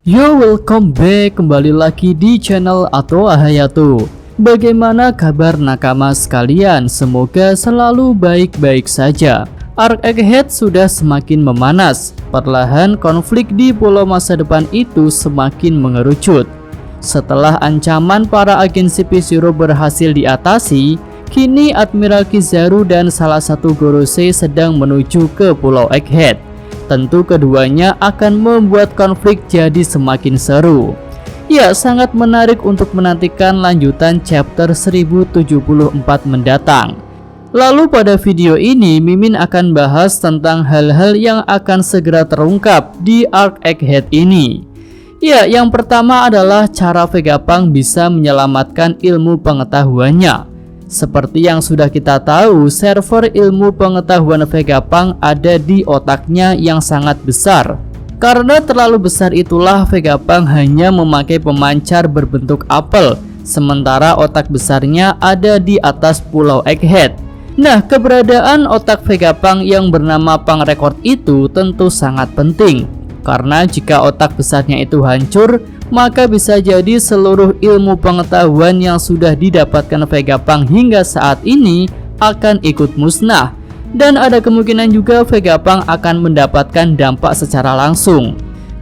Yo, welcome back kembali lagi di channel Ato Hayato. Bagaimana kabar nakama sekalian? Semoga selalu baik-baik saja. Arc Egghead sudah semakin memanas. Perlahan konflik di pulau masa depan itu semakin mengerucut. Setelah ancaman para agen CP0 berhasil diatasi, kini Admiral Kizaru dan salah satu Gorosei sedang menuju ke pulau Egghead. Tentu keduanya akan membuat konflik jadi semakin seru. Ya, sangat menarik untuk menantikan lanjutan chapter 1074 mendatang. Lalu pada video ini Mimin akan bahas tentang hal-hal yang akan segera terungkap di Arc Egghead ini. Ya, yang pertama adalah cara Vegapunk bisa menyelamatkan ilmu pengetahuannya. Seperti yang sudah kita tahu, server ilmu pengetahuan Vegapunk ada di otaknya yang sangat besar. Karena terlalu besar itulah Vegapunk hanya memakai pemancar berbentuk apel, sementara otak besarnya ada di atas pulau Egghead. Nah, keberadaan otak Vegapunk yang bernama Punk Record itu tentu sangat penting. Karena jika otak besarnya itu hancur, maka bisa jadi seluruh ilmu pengetahuan yang sudah didapatkan Vegapunk hingga saat ini akan ikut musnah. Dan ada kemungkinan juga Vegapunk akan mendapatkan dampak secara langsung.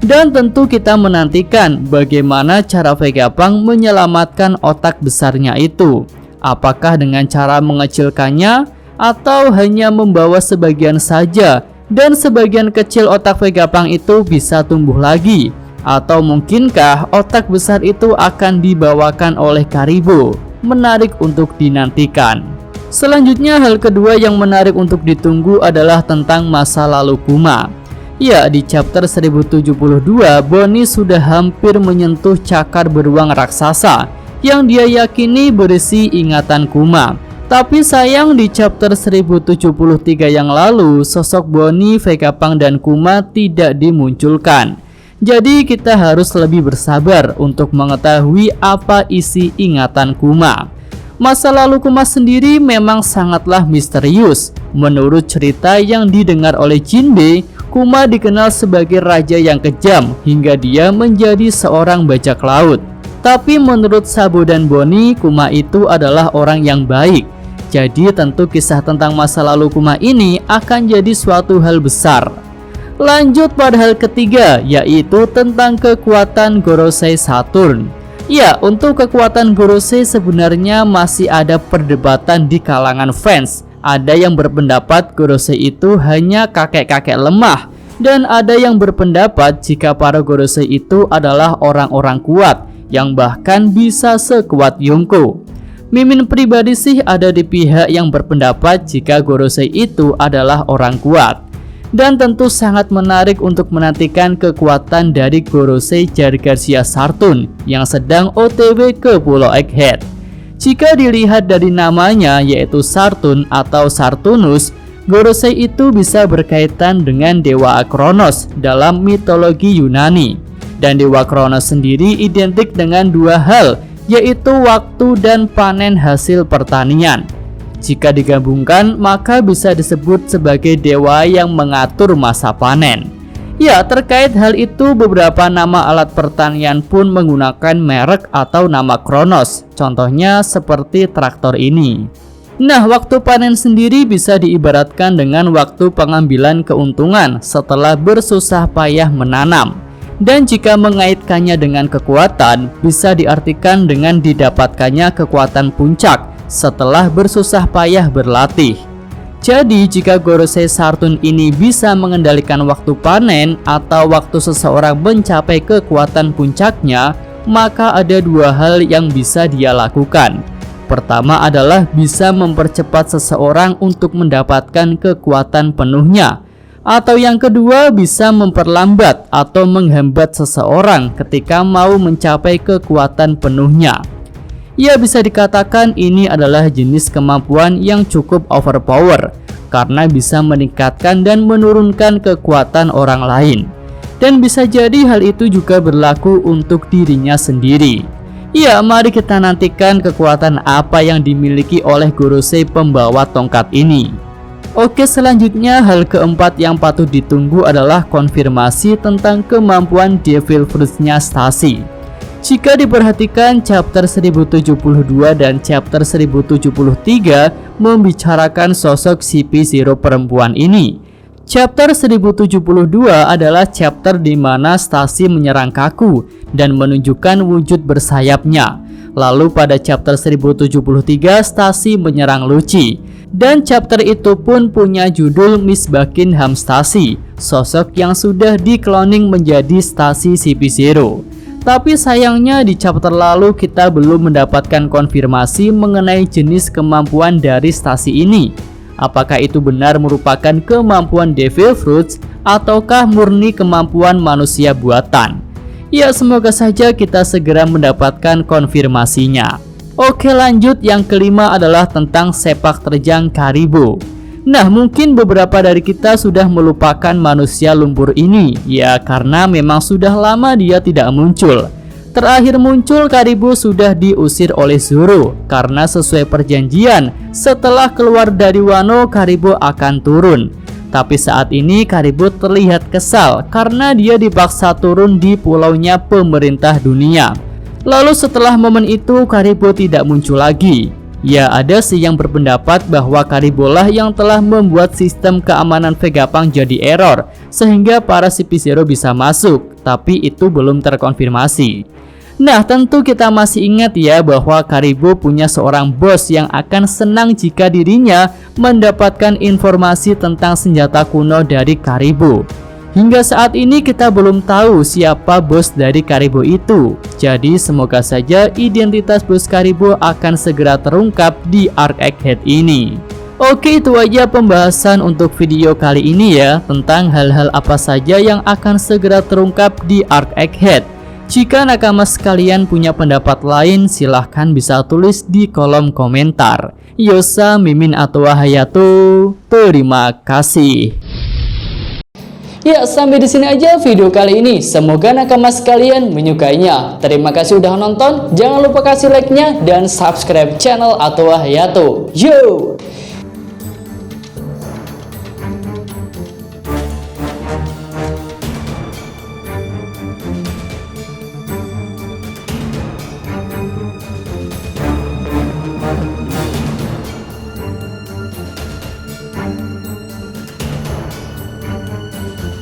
Dan tentu kita menantikan bagaimana cara Vegapunk menyelamatkan otak besarnya itu. Apakah dengan cara mengecilkannya atau hanya membawa sebagian saja, dan sebagian kecil otak Vegapunk itu bisa tumbuh lagi? Atau mungkinkah otak besar itu akan dibawakan oleh Karibo? Menarik untuk dinantikan. Selanjutnya, hal kedua yang menarik untuk ditunggu adalah tentang masa lalu Kuma. Ya, di chapter 1072 Bonnie sudah hampir menyentuh cakar beruang raksasa yang dia yakini berisi ingatan Kuma. Tapi sayang di chapter 1073 yang lalu sosok Bonnie, Vegapunk dan Kuma tidak dimunculkan. Jadi kita harus lebih bersabar untuk mengetahui apa isi ingatan Kuma. Masa lalu Kuma sendiri memang sangatlah misterius. Menurut cerita yang didengar oleh Jinbe, Kuma dikenal sebagai raja yang kejam hingga dia menjadi seorang bajak laut. Tapi menurut Sabo dan Bonnie, Kuma itu adalah orang yang baik. Jadi tentu kisah tentang masa lalu Kuma ini akan jadi suatu hal besar. Lanjut pada hal ketiga, yaitu tentang kekuatan Gorosei Saturn. Ya, untuk kekuatan Gorosei sebenarnya masih ada perdebatan di kalangan fans. Ada yang berpendapat Gorosei itu hanya kakek-kakek lemah, dan ada yang berpendapat jika para Gorosei itu adalah orang-orang kuat yang bahkan bisa sekuat Yonko. Mimin pribadi sih ada di pihak yang berpendapat jika Gorosei itu adalah orang kuat. Dan tentu sangat menarik untuk menantikan kekuatan dari Gorosei Jargarcia Saturn yang sedang OTW ke pulau Egghead. Jika dilihat dari namanya yaitu Saturn atau Saturnus, Gorosei itu bisa berkaitan dengan Dewa Kronos dalam mitologi Yunani. Dan Dewa Kronos sendiri identik dengan dua hal, yaitu waktu dan panen hasil pertanian. Jika digabungkan, maka bisa disebut sebagai dewa yang mengatur masa panen. Ya, terkait hal itu beberapa nama alat pertanian pun menggunakan merek atau nama Kronos. Contohnya seperti traktor ini. Nah, waktu panen sendiri bisa diibaratkan dengan waktu pengambilan keuntungan setelah bersusah payah menanam. Dan jika mengaitkannya dengan kekuatan, bisa diartikan dengan didapatkannya kekuatan puncak setelah bersusah payah berlatih. Jadi jika Gorosei Saturn ini bisa mengendalikan waktu panen atau waktu seseorang mencapai kekuatan puncaknya, maka ada dua hal yang bisa dia lakukan. Pertama adalah bisa mempercepat seseorang untuk mendapatkan kekuatan penuhnya. Atau yang kedua bisa memperlambat atau menghambat seseorang ketika mau mencapai kekuatan penuhnya. Ya, bisa dikatakan ini adalah jenis kemampuan yang cukup overpower karena bisa meningkatkan dan menurunkan kekuatan orang lain. Dan bisa jadi hal itu juga berlaku untuk dirinya sendiri. Ya, mari kita nantikan kekuatan apa yang dimiliki oleh Gorosei pembawa tongkat ini. Oke, selanjutnya hal keempat yang patut ditunggu adalah konfirmasi tentang kemampuan Devil Fruits-nya Stacy. Jika diperhatikan, chapter 1072 dan chapter 1073 membicarakan sosok CP0 perempuan ini. Chapter 1072 adalah chapter di mana Stacy menyerang Kaku dan menunjukkan wujud bersayapnya. Lalu pada chapter 1073 Stacy menyerang Lucci. Dan chapter itu pun punya judul Miss Buckingham Stacy, sosok yang sudah dikloning menjadi Stacy CP0. Tapi sayangnya di chapter lalu kita belum mendapatkan konfirmasi mengenai jenis kemampuan dari Stacy ini. Apakah itu benar merupakan kemampuan Devil Fruits ataukah murni kemampuan manusia buatan? Ya, semoga saja kita segera mendapatkan konfirmasinya. Oke, lanjut, yang kelima adalah tentang sepak terjang Karibo. Nah, mungkin beberapa dari kita sudah melupakan manusia lumpur ini, ya karena memang sudah lama dia tidak muncul. Terakhir muncul Karibo sudah diusir oleh Zoro, karena sesuai perjanjian setelah keluar dari Wano Karibo akan turun. Tapi saat ini Karibo terlihat kesal karena dia dipaksa turun di pulaunya pemerintah dunia. Lalu setelah momen itu Karibo tidak muncul lagi. Ya, ada sih yang berpendapat bahwa Karibo lah yang telah membuat sistem keamanan Vegapunk jadi error sehingga para CP0 bisa masuk, tapi itu belum terkonfirmasi. Nah, tentu kita masih ingat ya bahwa Karibo punya seorang bos yang akan senang jika dirinya mendapatkan informasi tentang senjata kuno dari Karibo. Hingga saat ini kita belum tahu siapa bos dari Karibo itu. Jadi semoga saja identitas bos Karibo akan segera terungkap di Arc Egghead ini. Oke, itu aja pembahasan untuk video kali ini ya, tentang hal-hal apa saja yang akan segera terungkap di Arc Egghead. Jika nakama sekalian punya pendapat lain, silahkan bisa tulis di kolom komentar. Yosa, Mimin, atau Hayato, terima kasih. Ya, sampai di sini aja video kali ini. Semoga nakama sekalian menyukainya. Terima kasih udah nonton. Jangan lupa kasih like-nya dan subscribe channel Atwa Hayato. Yo!